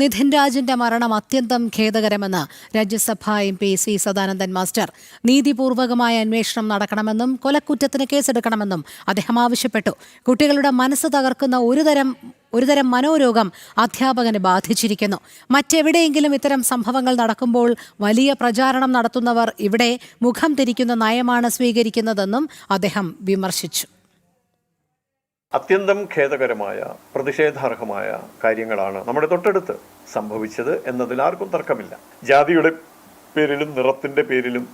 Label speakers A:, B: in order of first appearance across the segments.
A: നിധിൻ രാജിന്റെ മരണം അത്യന്തം ഖേദകരമെന്ന് രാജ്യസഭാ MP C Sadanandan master. നീതിപൂർവകമായ അന്വേഷണം നടക്കണമെന്നും കൊലക്കുറ്റത്തിന് കേസെടുക്കണമെന്നും അദ്ദേഹം ആവശ്യപ്പെട്ടു. കുട്ടികളുടെ മനസ്സ് തകർക്കുന്ന ഒരുതരം മനോരോഗം അധ്യാപകനെ ബാധിച്ചിരിക്കുന്നു. മറ്റെവിടെയെങ്കിലും ഇത്തരം സംഭവങ്ങൾ നടക്കുമ്പോൾ വലിയ പ്രചാരണം നടത്തുന്നവർ ഇവിടെ മുഖം തിരിക്കുന്ന നയമാണ് സ്വീകരിക്കുന്നതെന്നും അദ്ദേഹം വിമർശിച്ചു.
B: അത്യന്തം ഖേദകരമായ പ്രതിഷേധാർഹമായ കാര്യങ്ങളാണ് നമ്മുടെ തൊട്ടടുത്ത് സംഭവിച്ചത് എന്നതിൽ ആർക്കും തർക്കമില്ല. ജാതിയുടെ പേരിലും നിറത്തിൻ്റെ പേരിലും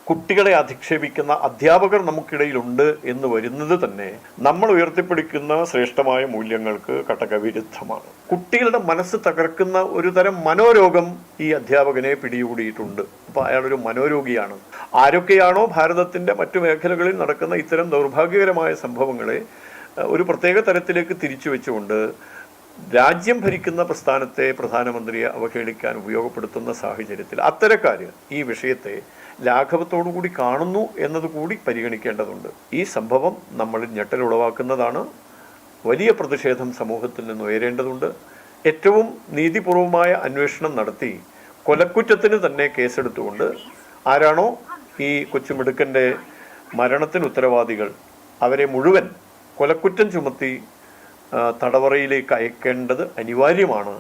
B: കുട്ടികളെ അധിക്ഷേപിക്കുന്ന അധ്യാപകർ നമുക്കിടയിലുണ്ട് എന്ന് വരുന്നത് തന്നെ നമ്മൾ ഉയർത്തിപ്പിടിക്കുന്ന ശ്രേഷ്ഠമായ മൂല്യങ്ങൾക്ക് കടകവിരുദ്ധമാണ്. കുട്ടികളുടെ മനസ്സ് തകർക്കുന്ന ഒരു തരം മനോരോഗം ഈ അധ്യാപകനെ പിടികൂടിയിട്ടുണ്ട്. അപ്പോൾ അയാളൊരു മനോരോഗിയാണ്. ആരൊക്കെയാണോ ഭാരതത്തിൻ്റെ മറ്റു മേഖലകളിൽ നടക്കുന്ന ഇത്തരം ദൗർഭാഗ്യകരമായ സംഭവങ്ങളെ ഒരു പ്രത്യേക തരത്തിലേക്ക് തിരിച്ചു വെച്ചുകൊണ്ട് രാജ്യം ഭരിക്കുന്ന പ്രസ്ഥാനത്തെ പ്രധാനമന്ത്രിയെ അവഹേളിക്കാൻ ഉപയോഗപ്പെടുത്തുന്ന സാഹചര്യത്തിൽ അത്തരക്കാർ ഈ വിഷയത്തെ ലാഘവത്തോടുകൂടി കാണുന്നു എന്നതുകൂടി പരിഗണിക്കേണ്ടതുണ്ട്. ഈ സംഭവം നമ്മളിൽ ഞെട്ടലുളവാക്കുന്നതാണ്. വലിയ പ്രതിഷേധം സമൂഹത്തിൽ നിന്ന് ഉയരേണ്ടതുണ്ട്. ഏറ്റവും നീതിപൂർവമായ അന്വേഷണം നടത്തി കൊലക്കുറ്റത്തിന് തന്നെ കേസെടുത്തുകൊണ്ട് ആരാണോ ഈ കൊച്ചുമിടുക്കൻ്റെ മരണത്തിന് ഉത്തരവാദികൾ അവരെ മുഴുവൻ കൊലക്കുറ്റം ചുമത്തി തടവറയിലേക്ക് അയക്കേണ്ടത് അനിവാര്യമാണ്.